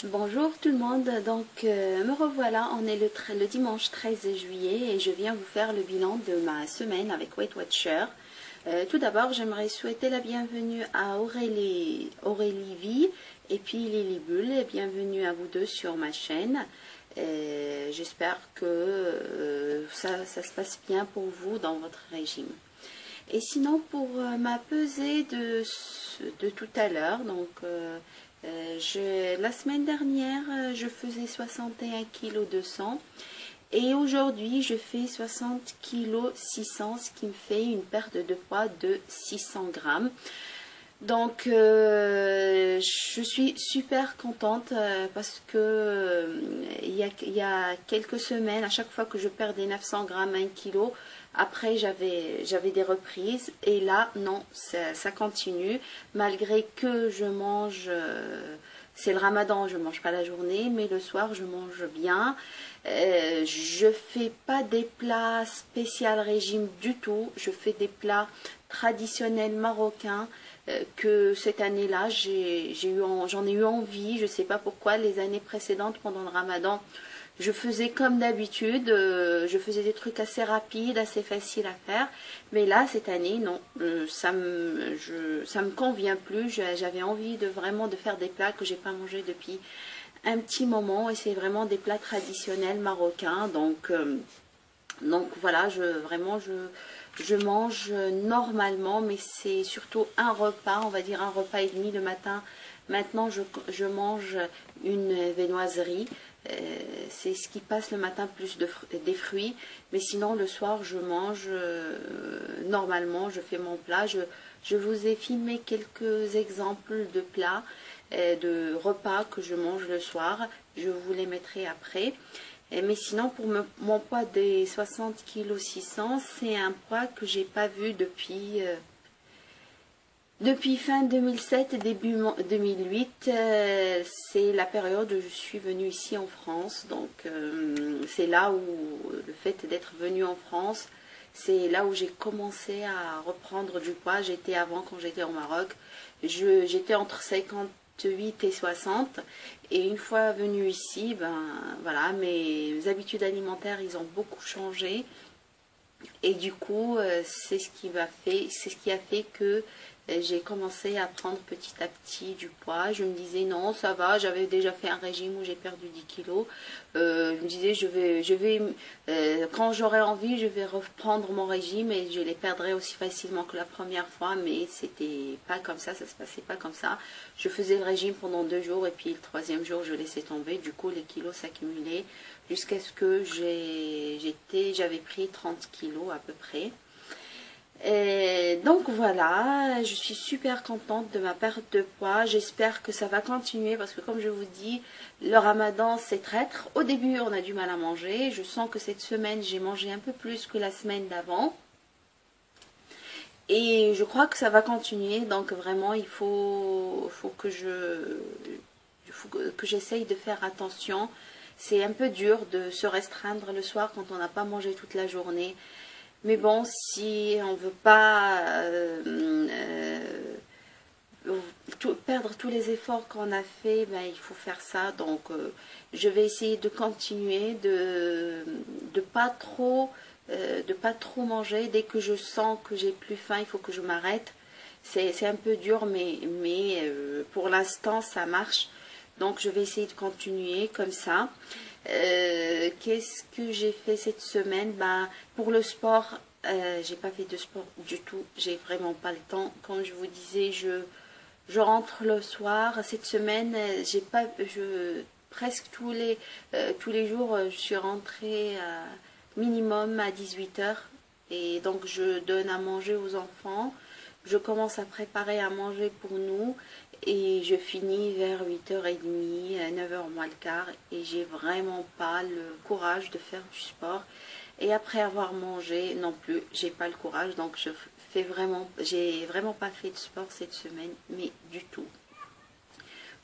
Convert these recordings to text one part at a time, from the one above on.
Bonjour tout le monde, donc me revoilà, on est le dimanche 13 juillet et je viens vous faire le bilan de ma semaine avec Weight Watcher. Tout d'abord, j'aimerais souhaiter la bienvenue à Aurélie Vie et puis Lily Bull. Bienvenue à vous deux sur ma chaîne. J'espère que ça se passe bien pour vous dans votre régime. Et sinon, pour ma pesée de tout à l'heure, donc la semaine dernière, je faisais 61 kg 200 et aujourd'hui, je fais 60 kg 600, ce qui me fait une perte de poids de 600 grammes. Donc, je suis super contente parce que il y a quelques semaines, à chaque fois que je perdais 900 grammes, 1 kg, après j'avais des reprises. Et là, non, ça continue. Malgré que je mange, c'est le ramadan, je mange pas la journée, mais le soir, je mange bien. Je fais pas des plats spécial régime du tout. Je fais des plats traditionnels marocains. Que cette année-là, j'en ai eu envie. Je ne sais pas pourquoi. Les années précédentes, pendant le ramadan, je faisais comme d'habitude. Je faisais des trucs assez rapides, assez faciles à faire. Mais là, cette année, non. Ça me convient plus. J'avais envie vraiment de faire des plats que j'ai pas mangés depuis un petit moment. Et c'est vraiment des plats traditionnels marocains. Donc voilà, je mange normalement, mais c'est surtout un repas, on va dire un repas et demi le matin. Maintenant, je mange une viennoiserie. C'est ce qui passe le matin plus des fruits. Mais sinon, le soir, je mange normalement, je fais mon plat. Je vous ai filmé quelques exemples de plats, de repas que je mange le soir. Je vous les mettrai après. Mais sinon, pour mon poids des 60 kg 600, c'est un poids que j'ai pas vu depuis fin 2007, début 2008. C'est la période où je suis venue ici en France. Donc, c'est là où le fait d'être venue en France, c'est là où j'ai commencé à reprendre du poids. J'étais avant, quand j'étais au Maroc, j'étais entre 58 et 60. Et une fois venue ici, ben voilà, mes habitudes alimentaires, ils ont beaucoup changé. Et du coup, c'est ce qui a fait que j'ai commencé à prendre petit à petit du poids. Je me disais non, ça va, j'avais déjà fait un régime où j'ai perdu 10 kilos. Je me disais quand j'aurai envie, je vais reprendre mon régime et je les perdrai aussi facilement que la première fois. Mais c'était pas comme ça se passait pas comme ça. Je faisais le régime pendant 2 jours et puis le troisième jour, je laissais tomber. Du coup, les kilos s'accumulaient jusqu'à ce que j'avais pris 30 kilos à peu près. Et donc voilà, je suis super contente de ma perte de poids. J'espère que ça va continuer parce que comme je vous dis, le ramadan c'est traître. Au début on a du mal à manger. Je sens que cette semaine j'ai mangé un peu plus que la semaine d'avant. Et je crois que ça va continuer. Donc vraiment il faut que j'essaye de faire attention. C'est un peu dur de se restreindre le soir quand on n'a pas mangé toute la journée. Mais bon, si on ne veut pas perdre tous les efforts qu'on a fait, ben, il faut faire ça. Donc, je vais essayer de continuer, de pas trop manger. Dès que je sens que j'ai plus faim, il faut que je m'arrête. C'est un peu dur, mais pour l'instant, ça marche. Donc, je vais essayer de continuer comme ça. Qu'est-ce que j'ai fait cette semaine? Ben, pour le sport, j'ai pas fait de sport du tout. J'ai vraiment pas le temps. Comme je vous disais, je rentre le soir. Cette semaine, j'ai pas, presque tous les jours, je suis rentrée minimum à 18h. Et donc, je donne à manger aux enfants. Je commence à préparer à manger pour nous. Et je finis vers 8h30, 9h moins le quart. Et j'ai vraiment pas le courage de faire du sport. Et après avoir mangé, non plus, j'ai pas le courage. Donc j'ai vraiment pas fait de sport cette semaine, mais du tout.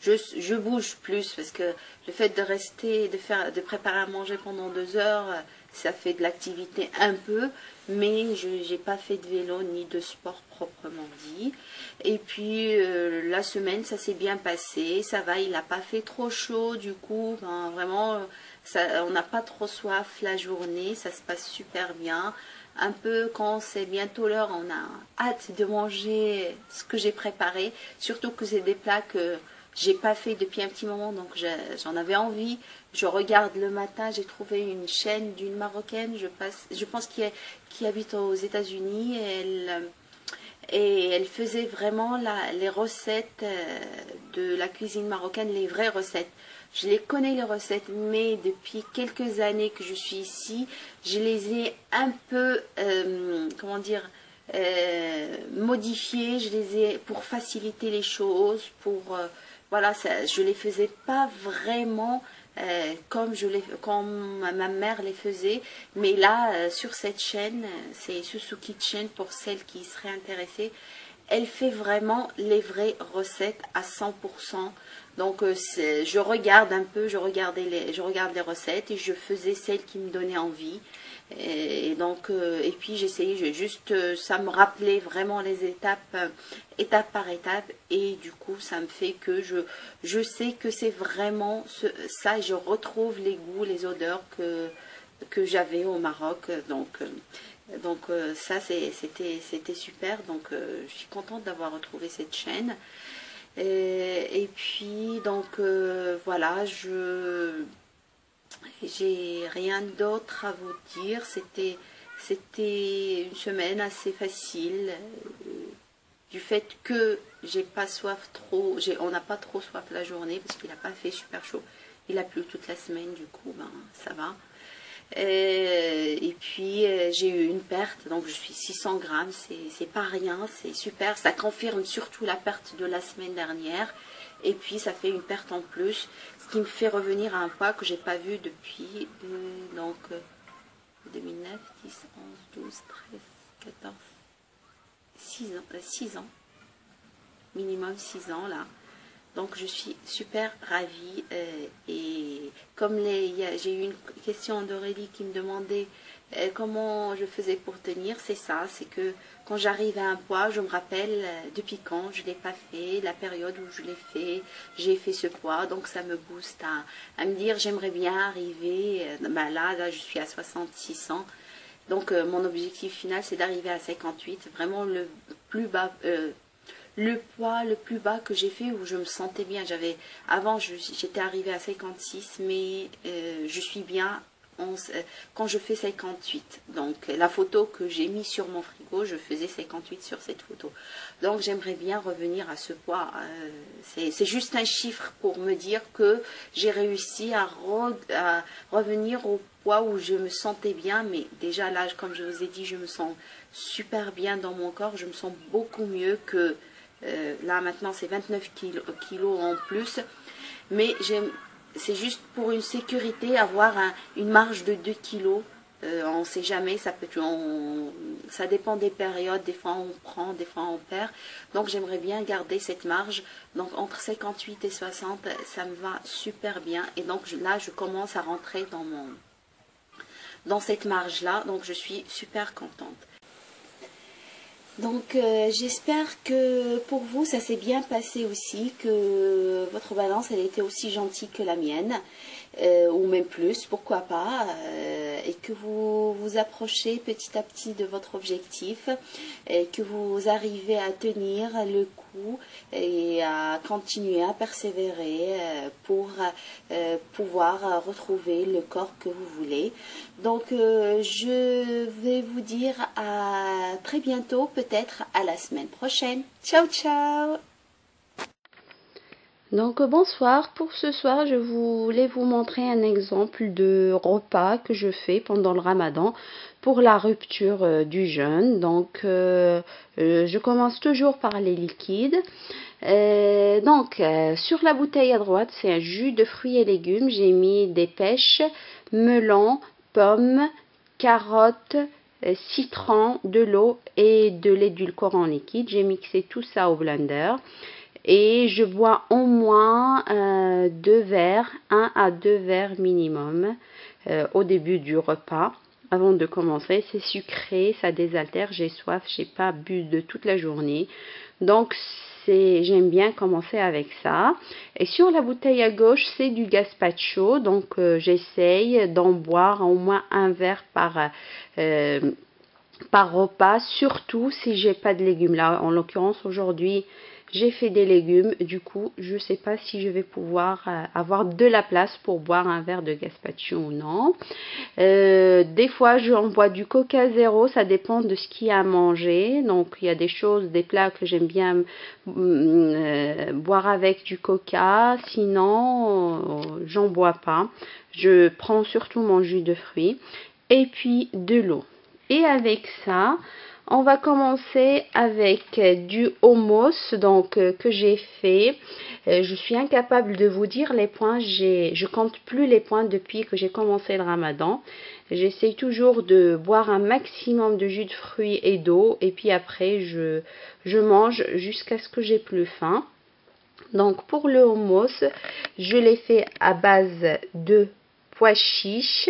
Je bouge plus parce que le fait de rester, de préparer à manger pendant 2 heures, ça fait de l'activité un peu, mais je n'ai pas fait de vélo ni de sport proprement dit. Et puis la semaine, ça s'est bien passé, ça va, il n'a pas fait trop chaud, du coup, ben, vraiment, on n'a pas trop soif la journée, ça se passe super bien. Un peu quand c'est bientôt l'heure, on a hâte de manger ce que j'ai préparé, surtout que c'est des plats que j'ai pas fait depuis un petit moment, donc j'en avais envie. Je regarde le matin, j'ai trouvé une chaîne d'une Marocaine, je pense qui habite aux États-Unis, et elle faisait vraiment les recettes de la cuisine marocaine, les vraies recettes. Je les connais les recettes, mais depuis quelques années que je suis ici, je les ai un peu, comment dire, modifiées. Je les ai pour faciliter les choses, voilà, je les faisais pas vraiment comme ma mère les faisait, mais là sur cette chaîne, c'est Susu Kitchen pour celles qui seraient intéressées, elle fait vraiment les vraies recettes à 100%. Donc je regarde un peu, je regarde les recettes et je faisais celles qui me donnaient envie. Et donc, et puis j'essayais juste, ça me rappelait vraiment les étapes, étape par étape, et du coup ça me fait que je sais que c'est vraiment ça, je retrouve les goûts, les odeurs que j'avais au Maroc. Donc ça c'était super, donc je suis contente d'avoir retrouvé cette chaîne. Et puis donc voilà, j'ai rien d'autre à vous dire. C'était une semaine assez facile, du fait que j'ai pas soif trop, on n'a pas trop soif la journée parce qu'il n'a pas fait super chaud. Il a plu toute la semaine, du coup ben ça va. Et puis j'ai eu une perte, donc je suis 600 grammes, c'est pas rien, c'est super, ça confirme surtout la perte de la semaine dernière, et puis ça fait une perte en plus, ce qui me fait revenir à un poids que j'ai pas vu depuis 2009, 10, 11, 12, 13, 14, 6 ans, minimum 6 ans là. Donc je suis super ravie et comme j'ai eu une question d'Aurélie qui me demandait comment je faisais pour tenir, c'est ça, c'est que quand j'arrive à un poids, je me rappelle depuis quand je ne l'ai pas fait, la période où je l'ai fait, j'ai fait ce poids, donc ça me booste à me dire j'aimerais bien arriver, là je suis à 66 ans, donc mon objectif final c'est d'arriver à 58, vraiment le plus bas, le poids le plus bas que j'ai fait où je me sentais bien. Avant j'étais arrivée à 56, mais je suis bien quand je fais 58. Donc la photo que j'ai mise sur mon frigo, je faisais 58 sur cette photo. Donc j'aimerais bien revenir à ce poids. C'est juste un chiffre pour me dire que j'ai réussi à revenir au poids où je me sentais bien. Mais déjà là, comme je vous ai dit, je me sens super bien dans mon corps. Je me sens beaucoup mieux que là maintenant c'est 29 kilos en plus, mais c'est juste pour une sécurité, avoir une marge de 2 kilos. On ne sait jamais, ça dépend des périodes, des fois on prend, des fois on perd, donc j'aimerais bien garder cette marge, donc entre 58 et 60 ça me va super bien, et donc là je commence à rentrer dans cette marge là, donc je suis super contente. Donc j'espère que pour vous ça s'est bien passé aussi, que votre balance elle était aussi gentille que la mienne, ou même plus, pourquoi pas, et que vous vous approchez petit à petit de votre objectif, et que vous arrivez à tenir le coup et à continuer à persévérer pour pouvoir retrouver le corps que vous voulez. Donc je vais vous dire à très bientôt, peut-être à la semaine prochaine. Ciao ciao. Donc bonsoir, pour ce soir je voulais vous montrer un exemple de repas que je fais pendant le Ramadan pour la rupture du jeûne. Donc je commence toujours par les liquides. Sur la bouteille à droite c'est un jus de fruits et légumes, j'ai mis des pêches, melons, pommes, carottes, citron, de l'eau et de l'édulcorant liquide. J'ai mixé tout ça au blender et je bois au moins 2 verres, 1 à 2 verres minimum au début du repas. avant de commencer. C'est sucré, ça désaltère, j'ai soif, j'ai pas bu de toute la journée. Donc j'aime bien commencer avec ça. Et sur la bouteille à gauche, c'est du gazpacho. Donc j'essaye d'en boire au moins un verre par repas, surtout si j'ai pas de légumes. Là, en l'occurrence, aujourd'hui, j'ai fait des légumes. Du coup, je sais pas si je vais pouvoir avoir de la place pour boire un verre de gazpacho ou non. Des fois, j'en bois du Coca zéro. Ça dépend de ce qu'il y a à manger. Donc, il y a des choses, des plats que j'aime bien boire avec du Coca. Sinon, j'en bois pas. Je prends surtout mon jus de fruits. Et puis, de l'eau. Et avec ça, on va commencer avec du hummus donc que j'ai fait. Je suis incapable de vous dire les points. Je compte plus les points depuis que j'ai commencé le ramadan. J'essaye toujours de boire un maximum de jus de fruits et d'eau. Et puis après, je mange jusqu'à ce que j'ai plus faim. Donc pour le hummus, je l'ai fait à base de pois chiches.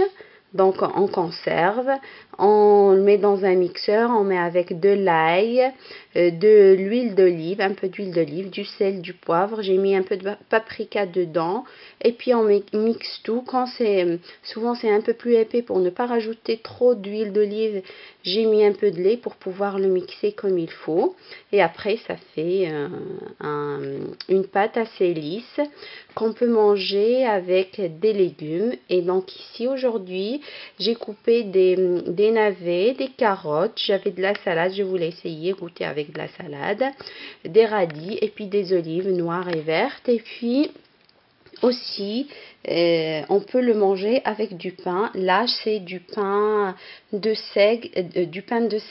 Donc on conserve, on le met dans un mixeur, on met avec de l'ail, de l'huile d'olive, un peu d'huile d'olive, du sel, du poivre. J'ai mis un peu de paprika dedans et puis on mixe tout. Souvent c'est un peu plus épais pour ne pas rajouter trop d'huile d'olive. J'ai mis un peu de lait pour pouvoir le mixer comme il faut. Et après ça fait une pâte assez lisse qu'on peut manger avec des légumes. Et donc ici aujourd'hui, j'ai coupé des navets, des carottes, j'avais de la salade, je voulais essayer, goûter avec de la salade, des radis et puis des olives noires et vertes. Et puis aussi, on peut le manger avec du pain. Là, c'est du pain de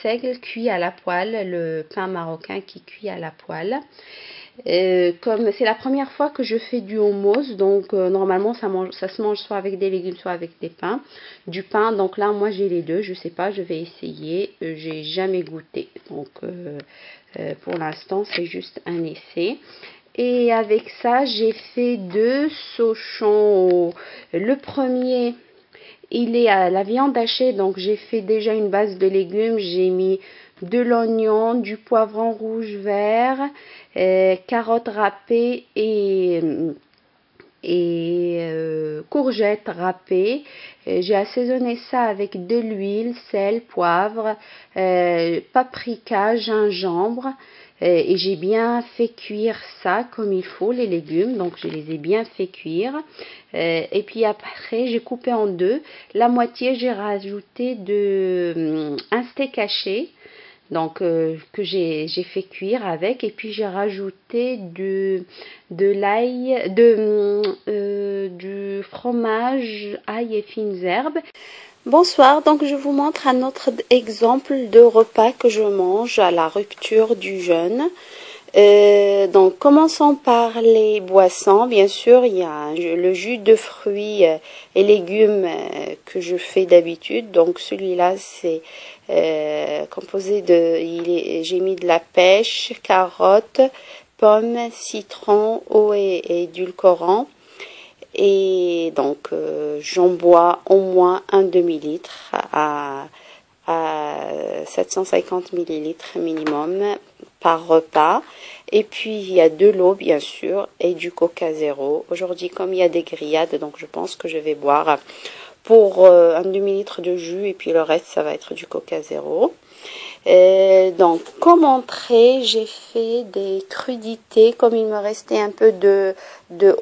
seigle cuit à la poêle, le pain marocain qui cuit à la poêle. Comme c'est la première fois que je fais du hummus, donc normalement ça se mange soit avec des légumes, soit avec du pain. Donc là, moi j'ai les deux. Je sais pas, je vais essayer. J'ai jamais goûté, donc pour l'instant c'est juste un essai. Et avec ça, j'ai fait 2 sauchons. Le premier, il est à la viande hachée, donc j'ai fait déjà une base de légumes. J'ai mis de l'oignon, du poivron rouge vert, carottes râpées et courgettes râpées. J'ai assaisonné ça avec de l'huile, sel, poivre, paprika, gingembre. Et j'ai bien fait cuire ça comme il faut, les légumes. Donc je les ai bien fait cuire. Et puis après, j'ai coupé en deux. La moitié, j'ai rajouté un steak haché. Donc que j'ai fait cuire avec, et puis j'ai rajouté de l'ail, du fromage, ail et fines herbes. Bonsoir, donc je vous montre un autre exemple de repas que je mange à la rupture du jeûne. Donc commençons par les boissons. Bien sûr, il y a le jus de fruits et légumes que je fais d'habitude. Donc celui-là, c'est composé j'ai mis de la pêche, carottes, pommes, citron, eau et édulcorant. Et donc j'en bois au moins un demi-litre à 750 millilitres minimum par repas. Et puis il y a de l'eau bien sûr et du Coca zéro. Aujourd'hui, comme il y a des grillades, donc je pense que je vais boire pour un demi-litre de jus, et puis le reste ça va être du Coca zéro. Donc comme entrée, j'ai fait des crudités. Comme il me restait un peu de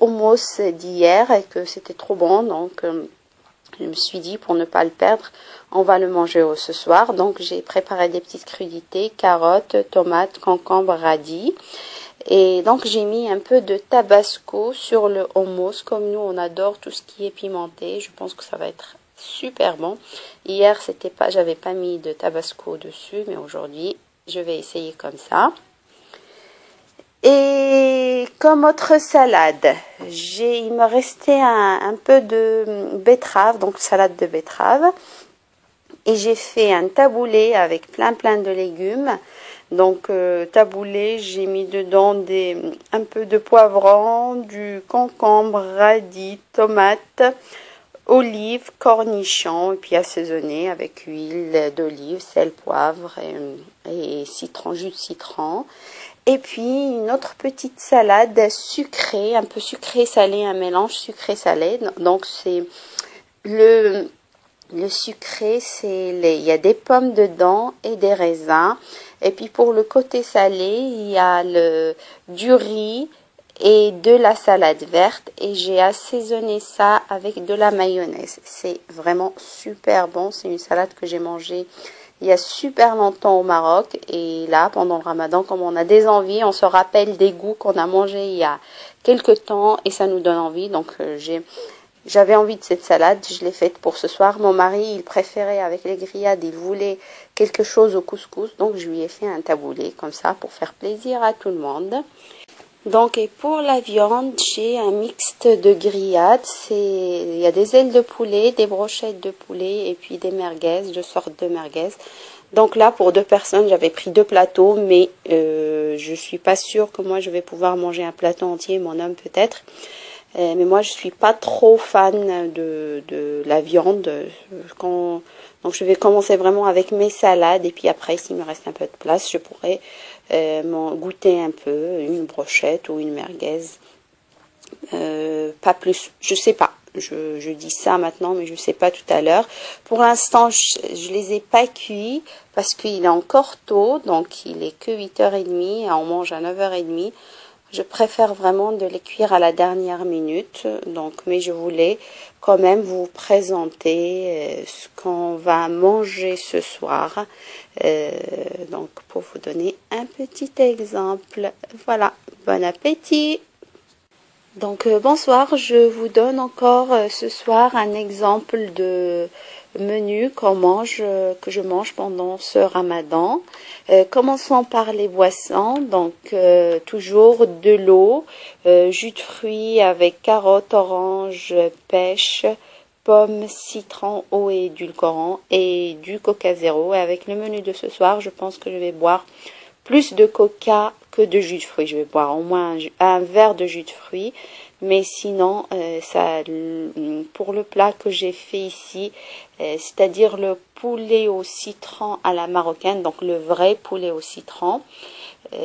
hummus d'hier et que c'était trop bon, donc je me suis dit, pour ne pas le perdre, on va le manger ce soir. Donc j'ai préparé des petites crudités, carottes, tomates, concombres, radis. Et donc j'ai mis un peu de tabasco sur le hummus. Comme nous, on adore tout ce qui est pimenté. Je pense que ça va être super bon. Hier, j'avais pas mis de tabasco dessus, mais aujourd'hui, je vais essayer comme ça. Et comme autre salade, il me restait un peu de betterave, donc salade de betterave. Et j'ai fait un taboulé avec plein de légumes. Donc taboulé, j'ai mis dedans un peu de poivron, du concombre, radis, tomates, olives, cornichons et puis assaisonner avec huile d'olive, sel, poivre et citron, jus de citron. Et puis une autre petite salade sucrée, un peu sucré-salé, un mélange sucré-salé. Donc c'est le sucré, il y a des pommes dedans et des raisins. Et puis pour le côté salé, il y a du riz et de la salade verte. Et j'ai assaisonné ça avec de la mayonnaise. C'est vraiment super bon. C'est une salade que j'ai mangée il y a super longtemps au Maroc. Et là, pendant le Ramadan, comme on a des envies, on se rappelle des goûts qu'on a mangés il y a quelques temps. Et ça nous donne envie. Donc j'avais envie de cette salade, je l'ai faite pour ce soir. Mon mari, il préférait avec les grillades, il voulait quelque chose au couscous. Donc je lui ai fait un taboulé comme ça pour faire plaisir à tout le monde. Donc et pour la viande, j'ai un mixte de grillades. Il y a des ailes de poulet, des brochettes de poulet et puis des merguez, deux sortes de merguez. Donc là, pour 2 personnes, j'avais pris 2 plateaux, mais je suis pas sûre que moi je vais pouvoir manger un plateau entier, mon homme peut-être. Mais moi, je suis pas trop fan de la viande. Donc, je vais commencer vraiment avec mes salades. Et puis après, s'il me reste un peu de place, je pourrais m'en goûter un peu, une brochette ou une merguez. Pas plus, je sais pas. Je dis ça maintenant, mais je sais pas tout à l'heure. Pour l'instant, je les ai pas cuits parce qu'il est encore tôt. Donc, il est que 8h30 et on mange à 9h30. Je préfère vraiment de les cuire à la dernière minute. Donc, mais je voulais quand même vous présenter ce qu'on va manger ce soir. Donc, pour vous donner un petit exemple. Voilà, bon appétit! Donc, bonsoir, je vous donne encore ce soir un exemple de menu que je mange pendant ce ramadan. Commençons par les boissons. Donc, toujours de l'eau, jus de fruits avec carottes, oranges, pêche, pommes, citron, eau et édulcorant et du coca zéro. Et avec le menu de ce soir, je pense que je vais boire plus de coca que de jus de fruits. Je vais boire au moins un verre de jus de fruits. Mais sinon, pour le plat que j'ai fait ici, c'est-à-dire le poulet au citron à la marocaine, donc le vrai poulet au citron,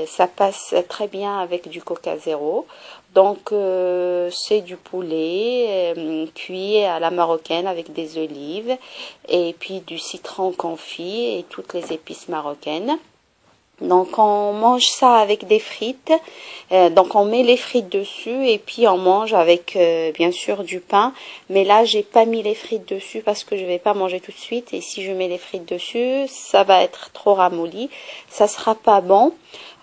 ça passe très bien avec du coca zéro. Donc c'est du poulet cuit à la marocaine avec des olives et puis du citron confit et toutes les épices marocaines. Donc on mange ça avec des frites, donc on met les frites dessus et puis on mange avec bien sûr du pain, mais là j'ai pas mis les frites dessus parce que je vais pas manger tout de suite et si je mets les frites dessus ça va être trop ramolli, ça sera pas bon.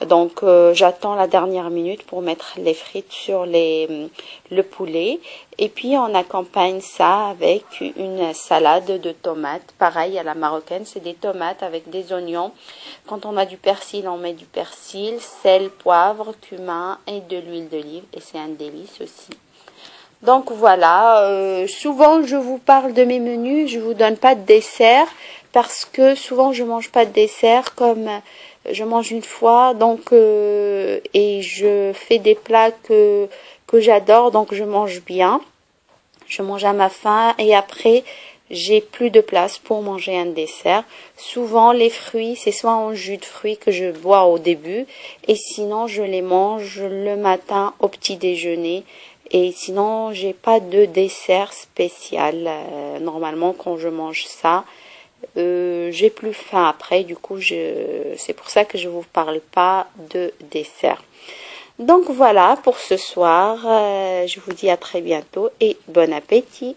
Donc j'attends la dernière minute pour mettre les frites sur le poulet et puis on accompagne ça avec une salade de tomates, pareil à la marocaine, c'est des tomates avec des oignons. Quand on a du persil, on met du persil, sel, poivre, cumin et de l'huile d'olive et c'est un délice aussi. Donc voilà, souvent je vous parle de mes menus, je vous donne pas de dessert parce que souvent je mange pas de dessert comme je mange une fois donc et je fais des plats que j'adore donc je mange bien. Je mange à ma faim et après j'ai plus de place pour manger un dessert. Souvent les fruits, c'est soit en jus de fruits que je bois au début et sinon je les mange le matin au petit déjeuner. Et sinon, j'ai pas de dessert spécial. Normalement, quand je mange ça, j'ai plus faim après. Du coup, c'est pour ça que je vous parle pas de dessert. Donc voilà pour ce soir. Je vous dis à très bientôt et bon appétit.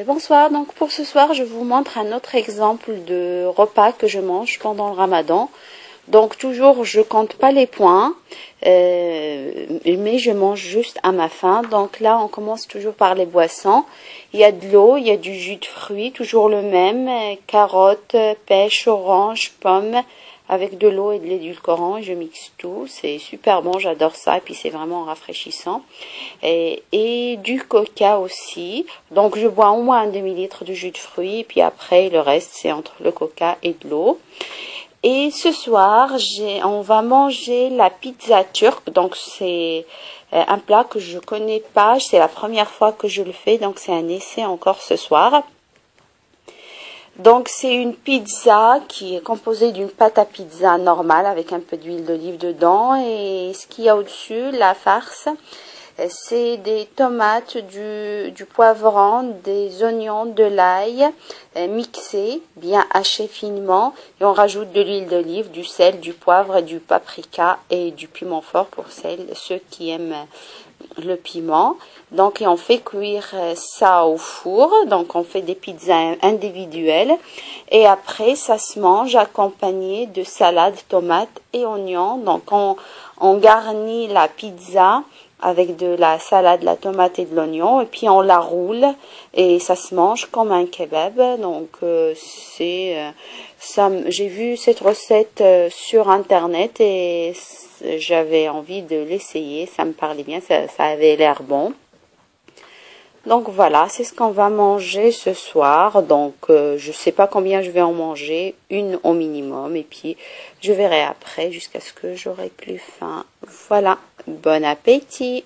Bonsoir. Donc pour ce soir, je vous montre un autre exemple de repas que je mange pendant le Ramadan. Donc toujours, je compte pas les points, mais je mange juste à ma faim. Donc là, on commence toujours par les boissons. Il y a de l'eau, il y a du jus de fruits, toujours le même, carottes, pêche, orange, pommes, avec de l'eau et de l'édulcorant. Je mixe tout, c'est super bon, j'adore ça, et puis c'est vraiment rafraîchissant. Et du coca aussi. Donc je bois au moins un demi-litre de jus de fruits, et puis après, le reste, c'est entre le coca et de l'eau. Et ce soir, on va manger la pizza turque. Donc c'est un plat que je connais pas, c'est la première fois que je le fais, donc c'est un essai encore ce soir. Donc c'est une pizza qui est composée d'une pâte à pizza normale avec un peu d'huile d'olive dedans, et ce qu'il y a au-dessus, la farce, c'est des tomates, du poivron, des oignons, de l'ail mixés, bien hachés finement, et on rajoute de l'huile d'olive, du sel, du poivre, du paprika et du piment fort pour ceux qui aiment le piment. Donc et on fait cuire ça au four, donc on fait des pizzas individuelles, et après ça se mange accompagné de salade, tomates et oignons. Donc on garnit la pizza avec de la salade, la tomate et de l'oignon, et puis on la roule et ça se mange comme un kebab. Donc ça, j'ai vu cette recette sur internet et j'avais envie de l'essayer, ça me parlait bien, ça avait l'air bon. Donc voilà, c'est ce qu'on va manger ce soir. Donc je sais pas combien je vais en manger, une au minimum, et puis je verrai après jusqu'à ce que j'aurai plus faim. Voilà, bon appétit!